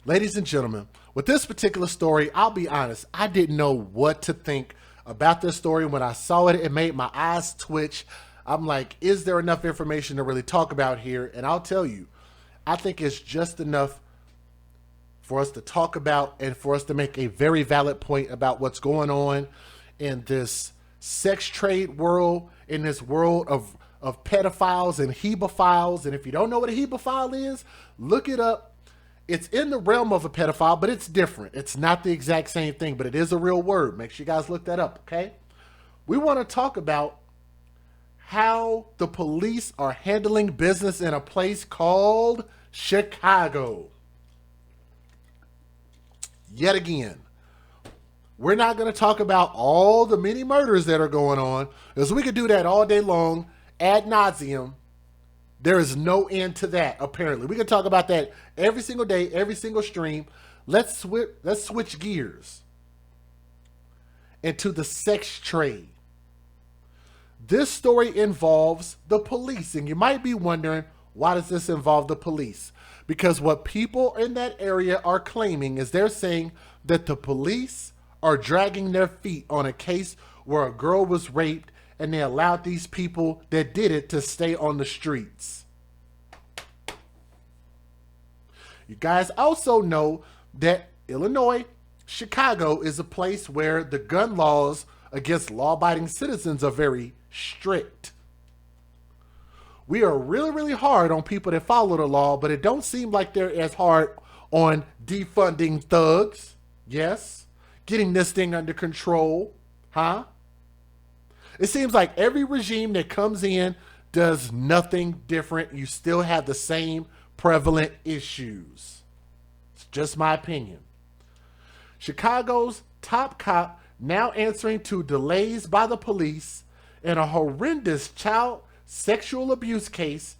Ladies and gentlemen, with this particular story, I'll be honest, I didn't know what to think about this story. When I saw it, it made my eyes twitch. I'm like, is there enough information to really talk about here? And I'll tell you, I think it's just enough for us to talk about and for us to make a very valid point about what's going on in this sex trade world, in this world of pedophiles and hebophiles. And if you don't know what a hebephile is, look it up. It's in the realm of a pedophile, but it's different. It's not the exact same thing, but it is a real word. Make sure you guys look that up, okay? We want to talk about how the police are handling business in a place called Chicago. Yet again, we're not going to talk about all the many murders that are going on, because we could do that all day long, ad nauseum. There is no end to that, apparently. We can talk about that every single day, every single stream. Let's switch gears into the sex trade. This story involves the police, and you might be wondering, why does this involve the police? Because what people in that area are claiming is they're saying that the police are dragging their feet on a case where a girl was raped and they allowed these people that did it to stay on the streets. You guys also know that Illinois, Chicago is a place where the gun laws against law-abiding citizens are very strict. We are really, really hard on people that follow the law, but it don't seem like they're as hard on defunding thugs. Yes. Getting this thing under control. Huh? It seems like every regime that comes in does nothing different. You still have the same prevalent issues. It's just my opinion. Chicago's top cop now answering to delays by the police in a horrendous child sexual abuse case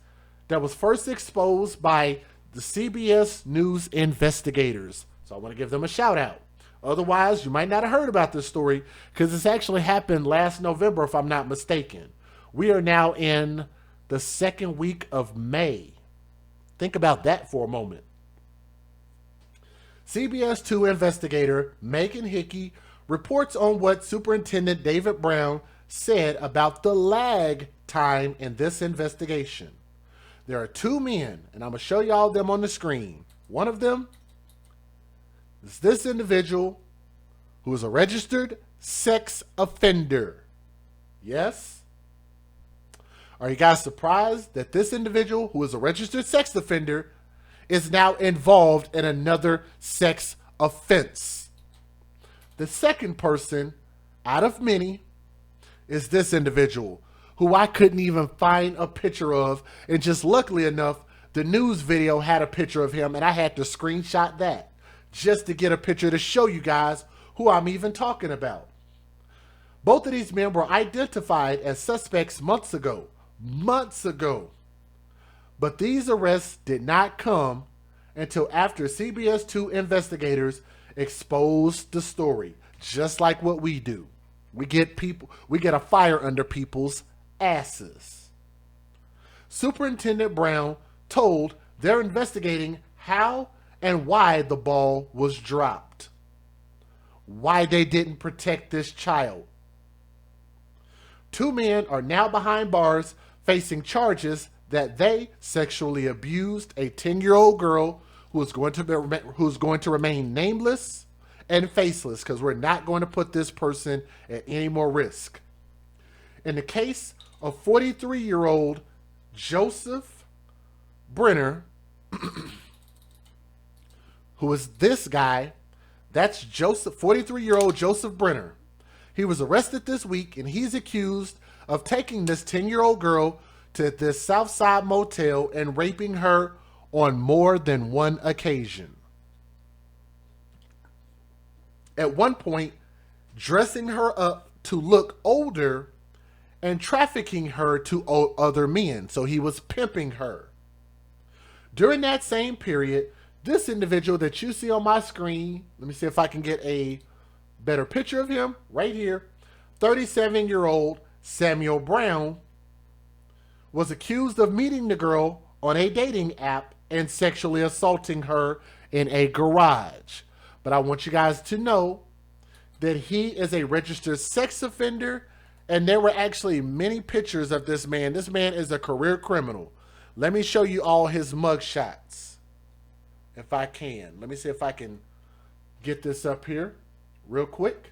that was first exposed by the CBS News investigators. So I want to give them a shout out. Otherwise, you might not have heard about this story because this actually happened last November, if I'm not mistaken. We are now in the second week of May. Think about that for a moment. CBS 2 investigator Megan Hickey reports on what Superintendent David Brown said about the lag time in this investigation. There are two men, and I'm going to show y'all them on the screen. One of them is this individual who is a registered sex offender. Yes? Are you guys surprised that this individual who is a registered sex offender is now involved in another sex offense? The second person out of many is this individual who I couldn't even find a picture of, and just luckily enough, the news video had a picture of him and I had to screenshot that just to get a picture to show you guys who I'm even talking about. Both of these men were identified as suspects months ago. But these arrests did not come until after CBS 2 investigators exposed the story, just like what we do. We get a fire under people's asses. Superintendent Brown told they're investigating how and why the ball was dropped. Why they didn't protect this child. Two men are now behind bars facing charges that they sexually abused a 10-year-old girl who is going to remain nameless and faceless, because we're not going to put this person at any more risk. In the case of 43-year-old Joseph Brenner, who is this guy, that's 43-year-old Joseph Brenner. He was arrested this week, and he's accused of taking this 10-year-old girl to this Southside motel and raping her on more than one occasion. At one point, dressing her up to look older and trafficking her to other men. So he was pimping her. During that same period, this individual that you see on my screen, let me see if I can get a better picture of him right here. 37-year-old Samuel Brown was accused of meeting the girl on a dating app and sexually assaulting her in a garage. But I want you guys to know that he is a registered sex offender, and there were actually many pictures of this man. This man is a career criminal. Let me show you all his mug shots, if I can. Let me see if I can get this up here real quick.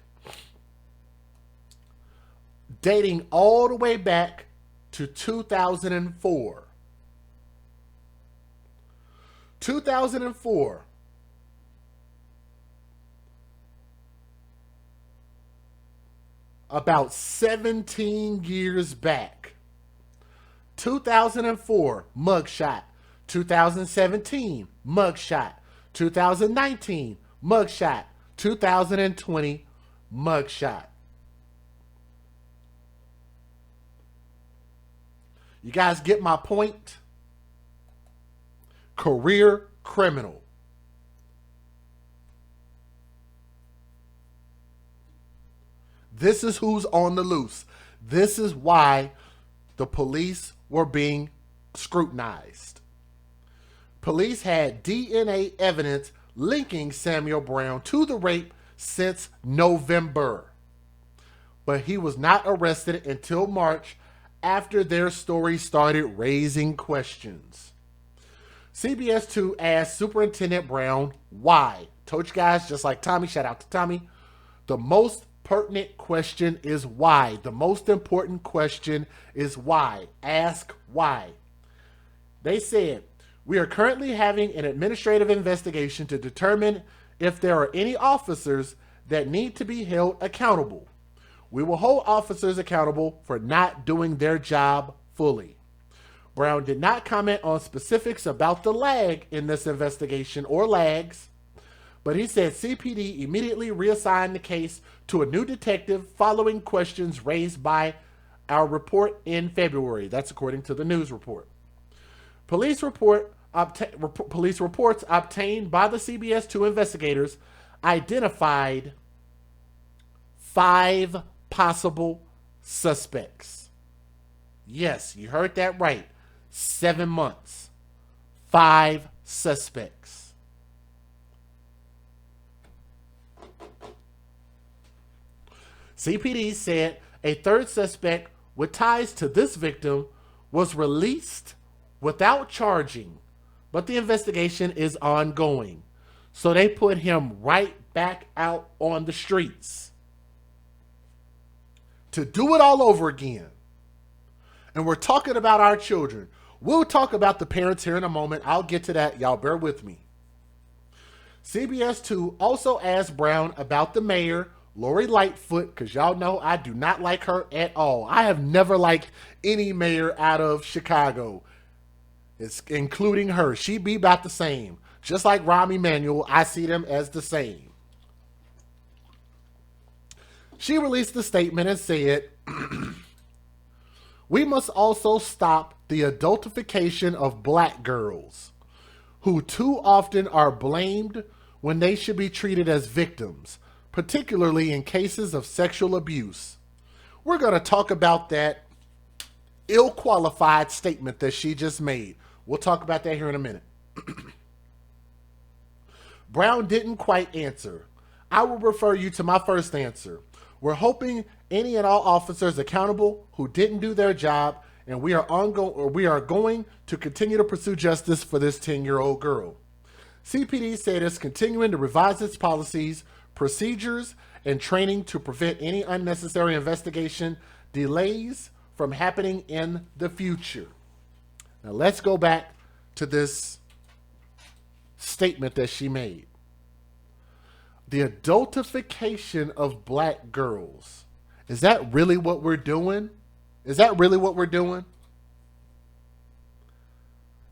Dating all the way back to 2004. 2004. About 17 years back. 2004, mugshot. 2017, mugshot. 2019, mugshot. 2020, mugshot. You guys get my point? Career criminal. This is who's on the loose. This is why the police were being scrutinized. Police had DNA evidence linking Samuel Brown to the rape since November. But he was not arrested until March, after their story started raising questions. CBS 2 asked Superintendent Brown why. Told you guys, just like Tommy, shout out to Tommy, the most pertinent question is why. The most important question is why. Ask why. They said, we are currently having an administrative investigation to determine if there are any officers that need to be held accountable. We will hold officers accountable for not doing their job fully. Brown did not comment on specifics about the lag in this investigation or lags, but he said CPD immediately reassigned the case to a new detective following questions raised by our report in February. That's according to the news report. Police reports obtained by the CBS 2 investigators identified 5 possible suspects. Yes, you heard that right. 7 months. 5 suspects. CPD said a third suspect with ties to this victim was released without charging, but the investigation is ongoing. So they put him right back out on the streets to do it all over again. And we're talking about our children. We'll talk about the parents here in a moment. I'll get to that. Y'all bear with me. CBS 2 also asked Brown about the mayor, Lori Lightfoot, because y'all know I do not like her at all. I have never liked any mayor out of Chicago, including her. She be about the same. Just like Rahm Emanuel, I see them as the same. She released a statement and said, we must also stop the adultification of black girls, who too often are blamed when they should be treated as victims, particularly in cases of sexual abuse. We're going to talk about that ill-qualified statement that she just made. We'll talk about that here in a minute. Brown didn't quite answer. I will refer you to my first answer. We're hoping any and all officers accountable who didn't do their job, and we are going to continue to pursue justice for this 10-year-old girl. CPD said it's continuing to revise its policies, procedures, and training to prevent any unnecessary investigation delays from happening in the future. Now let's go back to this statement that she made. The adultification of black girls. Is that really what we're doing? Is that really what we're doing?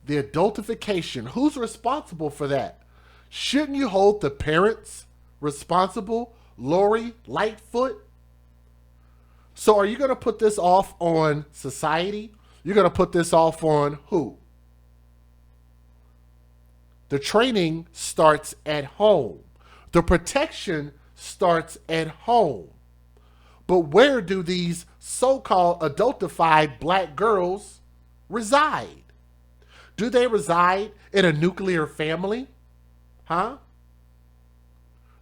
The adultification. Who's responsible for that? Shouldn't you hold the parents responsible? Lori Lightfoot? So are you going to put this off on society? You're going to put this off on who? The training starts at home. The protection starts at home. But where do these so-called adultified black girls reside? Do they reside in a nuclear family? Huh?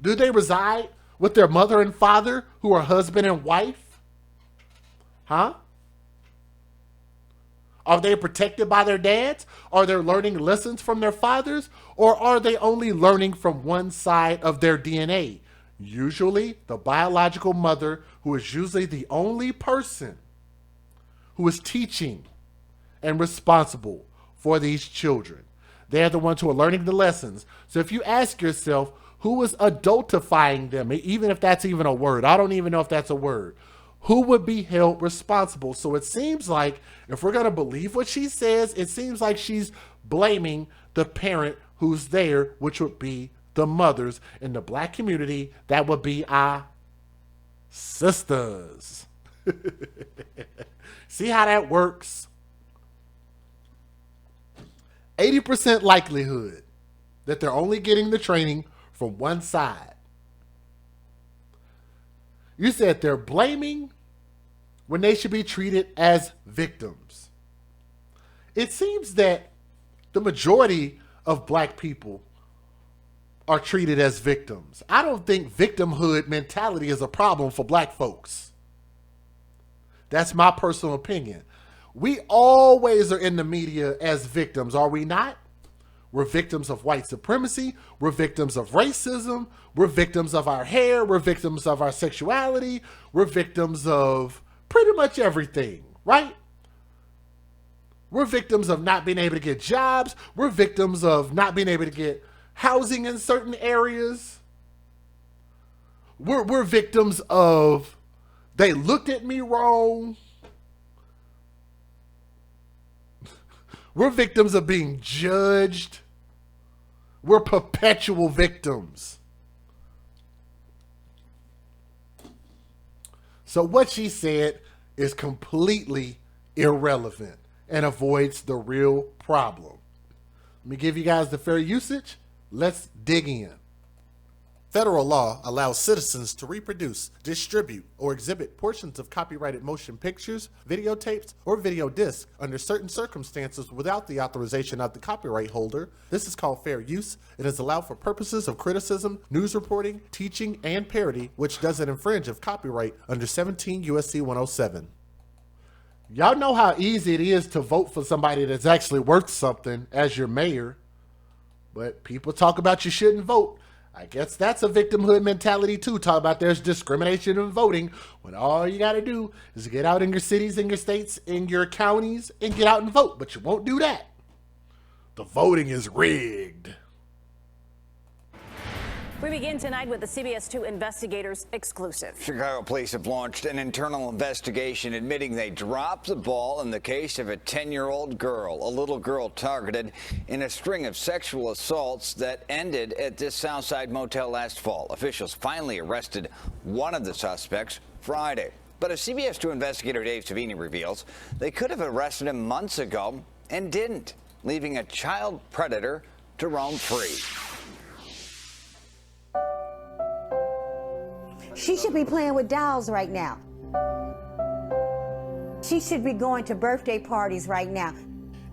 Do they reside with their mother and father who are husband and wife? Huh? Are they protected by their dads? Are they learning lessons from their fathers? Or are they only learning from one side of their DNA? Usually the biological mother, who is usually the only person who is teaching and responsible for these children. They're the ones who are learning the lessons. So if you ask yourself, who is adultifying them, even if that's even a word, I don't even know if that's a word, who would be held responsible? So it seems like, if we're going to believe what she says, it seems like she's blaming the parent who's there, which would be the mothers. In the black community, that would be our sisters. See how that works? 80% likelihood that they're only getting the training from one side. You said they're blaming when they should be treated as victims. It seems that the majority of black people are treated as victims. I don't think victimhood mentality is a problem for black folks. That's my personal opinion. We always are in the media as victims, are we not? We're victims of white supremacy. We're victims of racism. We're victims of our hair. We're victims of our sexuality. We're victims of pretty much everything, right? We're victims of not being able to get jobs. We're victims of not being able to get housing in certain areas. We're victims of, they looked at me wrong. We're victims of being judged. We're perpetual victims. So what she said is completely irrelevant and avoids the real problem. Let me give you guys the fair usage. Let's dig in. Federal law allows citizens to reproduce, distribute, or exhibit portions of copyrighted motion pictures, videotapes, or video discs under certain circumstances without the authorization of the copyright holder. This is called fair use. It is allowed for purposes of criticism, news reporting, teaching, and parody, which doesn't infringe of copyright under 17 U.S.C. 107. Y'all know how easy it is to vote for somebody that's actually worth something as your mayor, but people talk about you shouldn't vote. I guess that's a victimhood mentality too. Talk about there's discrimination in voting when all you got to do is get out in your cities, in your states, in your counties, and get out and vote. But you won't do that. The voting is rigged. We begin tonight with the CBS 2 investigators exclusive. Chicago police have launched an internal investigation admitting they dropped the ball in the case of a 10-year-old girl, a little girl targeted in a string of sexual assaults that ended at this Southside motel last fall. Officials finally arrested one of the suspects Friday. But as CBS 2 investigator Dave Savini reveals, they could have arrested him months ago and didn't, leaving a child predator to roam free. She should be playing with dolls right now. She should be going to birthday parties right now.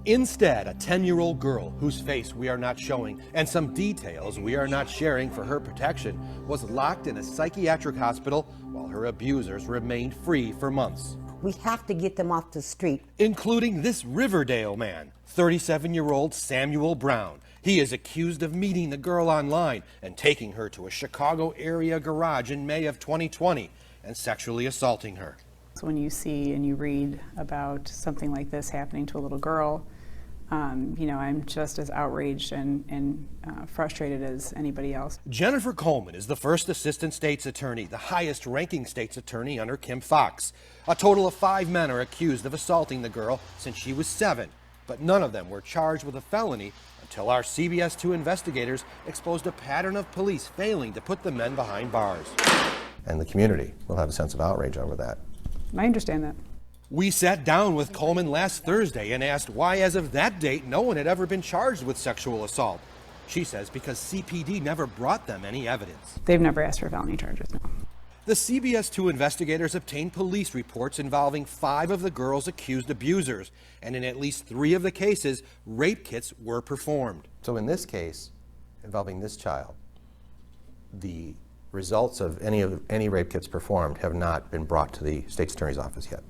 Instead, a 10-year-old girl whose face we are not showing and some details we are not sharing for her protection was locked in a psychiatric hospital while her abusers remained free for months. We have to get them off the street. Including this Riverdale man, 37-year-old Samuel Brown. He is accused of meeting the girl online and taking her to a Chicago area garage in May of 2020 and sexually assaulting her. So when you see and you read about something like this happening to a little girl, I'm just as outraged and frustrated as anybody else. Jennifer Coleman is the first assistant state's attorney, the highest ranking state's attorney under Kim Foxx. A total of 5 men are accused of assaulting the girl since she was 7, but none of them were charged with a felony until our CBS 2 investigators exposed a pattern of police failing to put the men behind bars. And the community will have a sense of outrage over that. I understand that. We sat down with Coleman last Thursday and asked why, as of that date, no one had ever been charged with sexual assault. She says because CPD never brought them any evidence. They've never asked for felony charges, no. The CBS 2 investigators obtained police reports involving 5 of the girl's accused abusers, and in at least 3 of the cases, rape kits were performed. So in this case, involving this child, the results of any rape kits performed have not been brought to the state's attorney's office yet.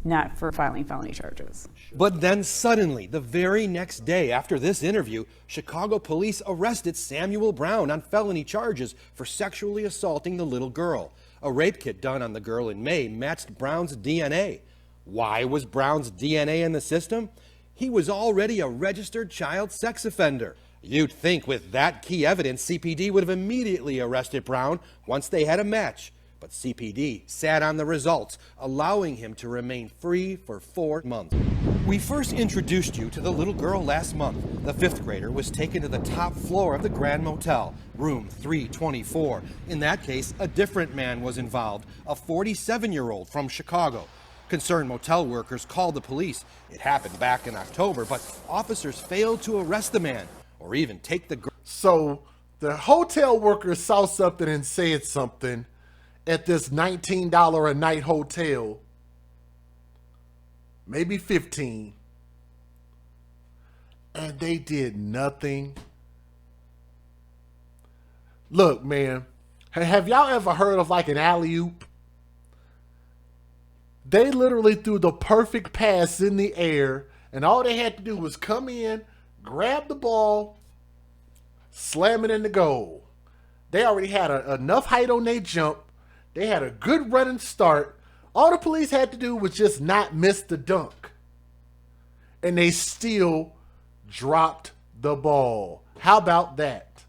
Not for filing felony charges. But then suddenly, the very next day after this interview, Chicago police arrested Samuel Brown on felony charges for sexually assaulting the little girl. A rape kit done on the girl in May matched Brown's DNA. Why was Brown's DNA in the system? He was already a registered child sex offender. You'd think with that key evidence, CPD would have immediately arrested Brown once they had a match. But CPD sat on the results, allowing him to remain free for 4 months. We first introduced you to the little girl last month. The 5th grader was taken to the top floor of the Grand Motel, room 324. In that case, a different man was involved, a 47-year-old from Chicago. Concerned motel workers called the police. It happened back in October, but officers failed to arrest the man or even take the girl. So the hotel workers saw something and said something at this $19 a night hotel, maybe $15, and they did nothing. Look, man, have y'all ever heard of like an alley-oop? They literally threw the perfect pass in the air, and all they had to do was come in, grab the ball, slam it in the goal. They already had enough height on their jump. They had a good running start. All the police had to do was just not miss the dunk. And they still dropped the ball. How about that?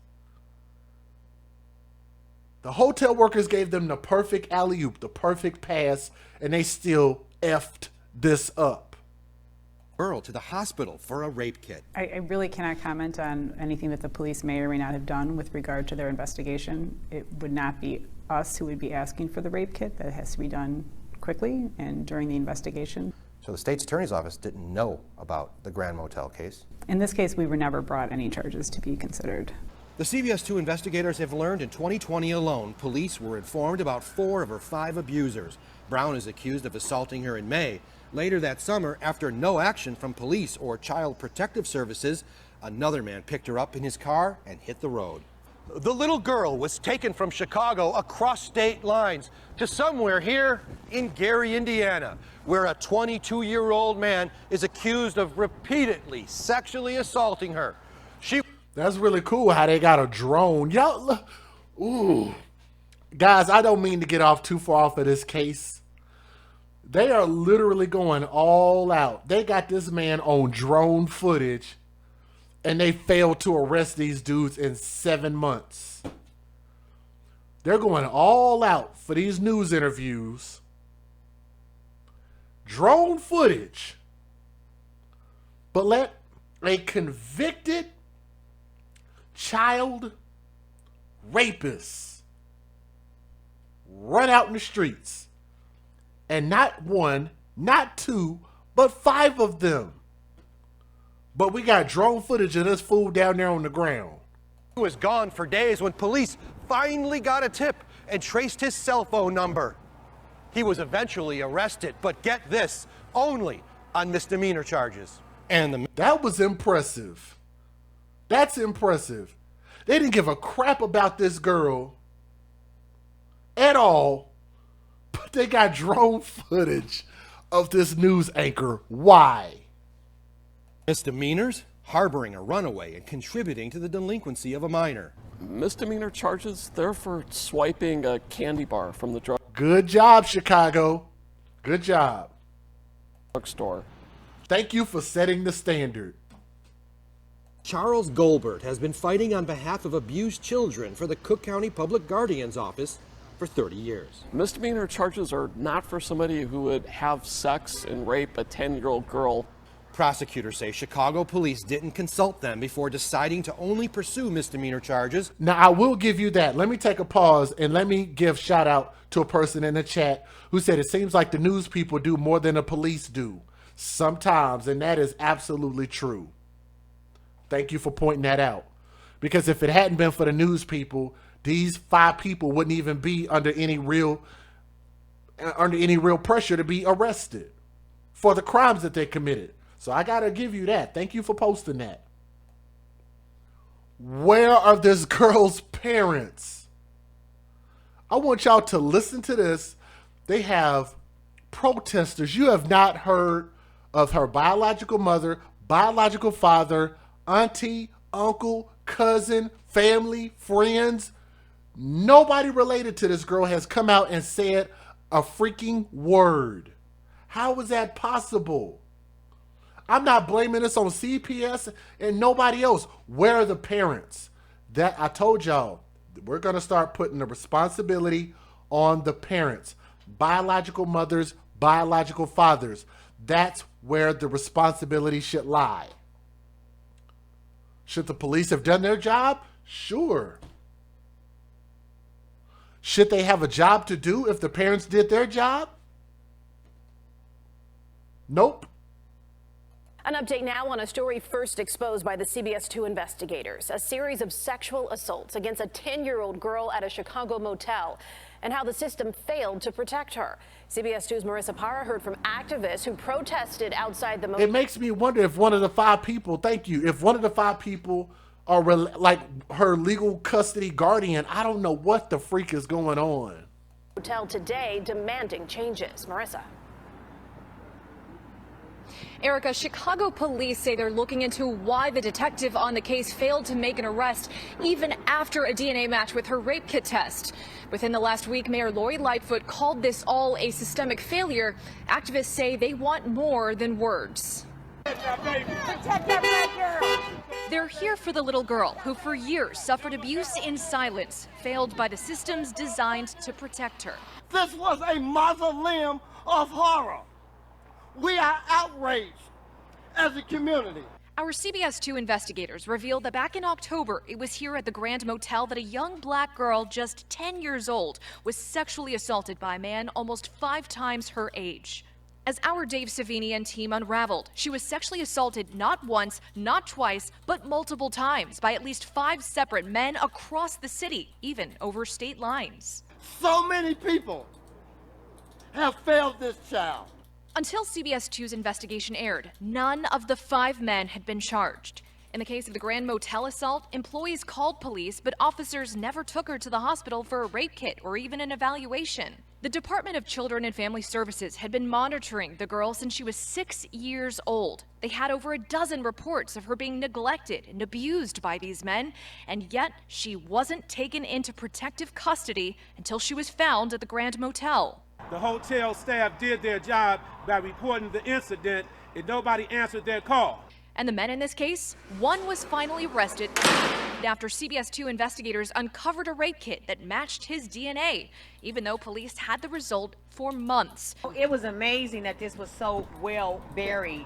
The hotel workers gave them the perfect alley-oop, the perfect pass, and they still effed this up. Girl to the hospital for a rape kit. I really cannot comment on anything that the police may or may not have done with regard to their investigation. It would not be us who would be asking for the rape kit. That has to be done quickly and during the investigation. So the state's attorney's office didn't know about the Grand Motel case? In this case, we were never brought any charges to be considered. The CBS 2 investigators have learned in 2020 alone, police were informed about 4 of her 5 abusers. Brown is accused of assaulting her in May. Later that summer, after no action from police or Child Protective Services, another man picked her up in his car and hit the road. The little girl was taken from Chicago across state lines to somewhere here in Gary, Indiana, where a 22-year-old man is accused of repeatedly sexually assaulting her. That's really cool how they got a drone. Y'all, ooh. Guys, I don't mean to get off too far off of this case. They are literally going all out. They got this man on drone footage, and they failed to arrest these dudes in 7 months. They're going all out for these news interviews. Drone footage. But let a convicted child rapist run out in the streets. And not 1, not 2, but 5 of them. But we got drone footage of this fool down there on the ground. He was gone for days when police finally got a tip and traced his cell phone number. He was eventually arrested, but get this, only on misdemeanor charges. And that was impressive. That's impressive. They didn't give a crap about this girl at all, but they got drone footage of this news anchor. Why? Misdemeanors? Harboring a runaway and contributing to the delinquency of a minor. Misdemeanor charges, they're for swiping a candy bar from the Good job, Chicago. Good job. drugstore. Thank you for setting the standard. Charles Goldberg has been fighting on behalf of abused children for the Cook County Public Guardian's Office for 30 years. Misdemeanor charges are not for somebody who would have sex and rape a 10-year-old girl. Prosecutors say Chicago police didn't consult them before deciding to only pursue misdemeanor charges. Now, I will give you that. Let me take a pause and let me give shout out to a person in the chat who said it seems like the news people do more than the police do sometimes, and that is absolutely true. Thank you for pointing that out. Because if it hadn't been for the news people, these 5 people wouldn't even be under any real pressure to be arrested for the crimes that they committed. So I gotta give you that. Thank you for posting that. Where are this girl's parents? I want y'all to listen to this. They have protesters. You have not heard of her biological mother, biological father, auntie, uncle, cousin, family, friends. Nobody related to this girl has come out and said a freaking word. How is that possible? I'm not blaming this on CPS and nobody else. Where are the parents? That I told y'all, we're going to start putting the responsibility on the parents. Biological mothers, biological fathers. That's where the responsibility should lie. Should the police have done their job? Sure. Should they have a job to do if the parents did their job? Nope. An update now on a story first exposed by the CBS 2 investigators. A series of sexual assaults against a 10-year-old girl at a Chicago motel and how the system failed to protect her. CBS 2's Marissa Parra heard from activists who protested outside the motel. It makes me wonder if one of the 5 people, thank you, if one of the 5 people are like her legal custody guardian. I don't know what the freak is going on. Hotel today demanding changes. Marissa. Erica, Chicago police say they're looking into why the detective on the case failed to make an arrest even after a DNA match with her rape kit test. Within the last week, Mayor Lori Lightfoot called this all a systemic failure. Activists say they want more than words. Protect that girl. They're here for the little girl who for years suffered abuse in silence, failed by the systems designed to protect her. This was a mausoleum of horror. We are outraged as a community. Our CBS 2 investigators revealed that back in October, it was here at the Grand Motel that a young black girl just 10 years old was sexually assaulted by a man almost 5 times her age. As our Dave Savini and team unraveled, she was sexually assaulted not once, not twice, but multiple times by at least 5 separate men across the city, even over state lines. So many people have failed this child. Until CBS 2's investigation aired, none of the 5 men had been charged. In the case of the Grand Motel assault, employees called police, but officers never took her to the hospital for a rape kit or even an evaluation. The Department of Children and Family Services had been monitoring the girl since she was 6 years old. They had over a dozen reports of her being neglected and abused by these men, and yet she wasn't taken into protective custody until she was found at the Grand Motel. The hotel staff did their job by reporting the incident, and nobody answered their call. And the men in this case, one was finally arrested after CBS 2 investigators uncovered a rape kit that matched his DNA, even though police had the result for months. It was amazing that this was so well buried.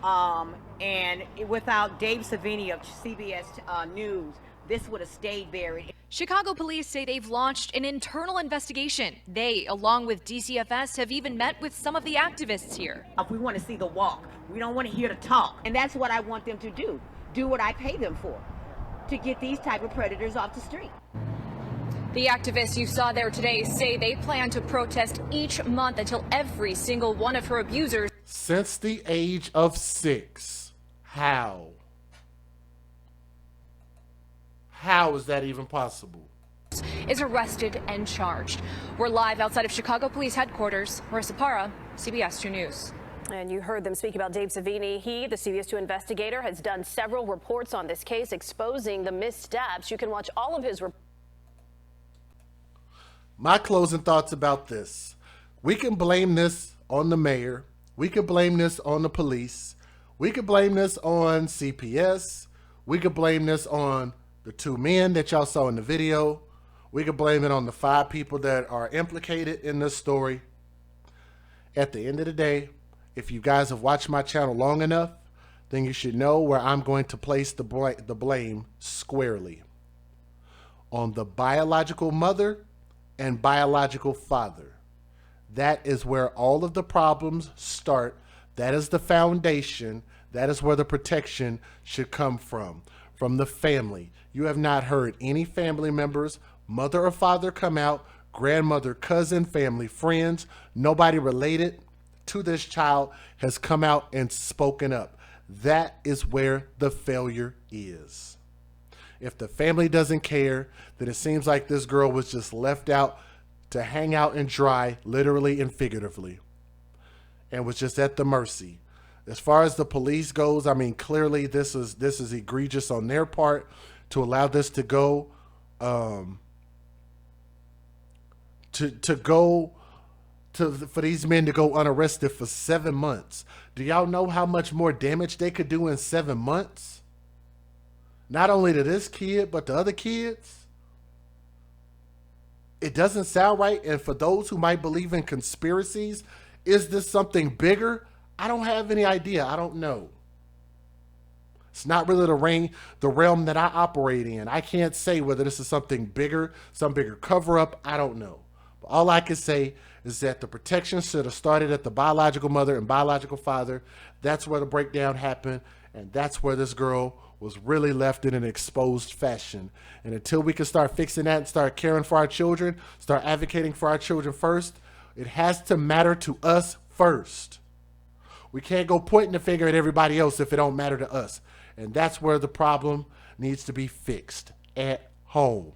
And without Dave Savini of CBS News, this would have stayed buried. Chicago police say they've launched an internal investigation. They, along with DCFS, have even met with some of the activists here. We want to see the walk. We don't want to hear the talk. And that's what I want them to do. Do what I pay them for, to get these type of predators off the street. The activists you saw there today say they plan to protest each month until every single one of her abusers. Since the age of 6. How? How is that even possible? Is arrested and charged. We're live outside of Chicago Police Headquarters. Marissa Parra, CBS 2 News. And you heard them speak about Dave Savini. He, the CBS 2 investigator, has done several reports on this case exposing the missteps. You can watch all of his reports. My closing thoughts about this. We can blame this on the mayor. We can blame this on the police. We can blame this on CPS. We could blame this on the 2 men that y'all saw in the video. We could blame it on the 5 people that are implicated in this story. At the end of the day, if you guys have watched my channel long enough, then you should know where I'm going to place the blame squarely. On the biological mother and biological father. That is where all of the problems start. That is the foundation. That is where the protection should come from. from the family. You have not heard any family members, mother or father, come out, grandmother, cousin, family, friends, nobody related to this child has come out and spoken up. That is where the failure is. If the family doesn't care, then it seems like this girl was just left out to hang out and dry, literally and figuratively, and was just at the mercy. As far as the police goes, I mean, clearly this is egregious on their part to allow this to go, for these men to go unarrested for 7 months. Do y'all know how much more damage they could do in 7 months? Not only to this kid, but to other kids. It doesn't sound right. And for those who might believe in conspiracies, is this something bigger? I don't have any idea. I don't know. It's not really the realm that I operate in. I can't say whether this is something bigger, some bigger cover up. I don't know. But all I can say is that the protection should have started at the biological mother and biological father. That's where the breakdown happened. And that's where this girl was really left in an exposed fashion. And until we can start fixing that and start caring for our children, start advocating for our children first, it has to matter to us first. We can't go pointing the finger at everybody else if it don't matter to us. And that's where the problem needs to be fixed, at home.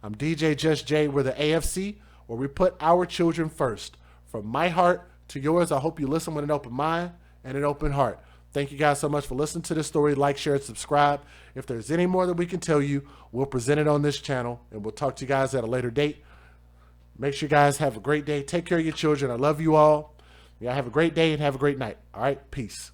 I'm DJ Just Jay. We're the AFC, where we put our children first. From my heart to yours, I hope you listen with an open mind and an open heart. Thank you guys so much for listening to this story. Like, share, and subscribe. If there's any more that we can tell you, we'll present it on this channel, and we'll talk to you guys at a later date. Make sure you guys have a great day. Take care of your children. I love you all. Y'all have a great day and have a great night. All right, peace.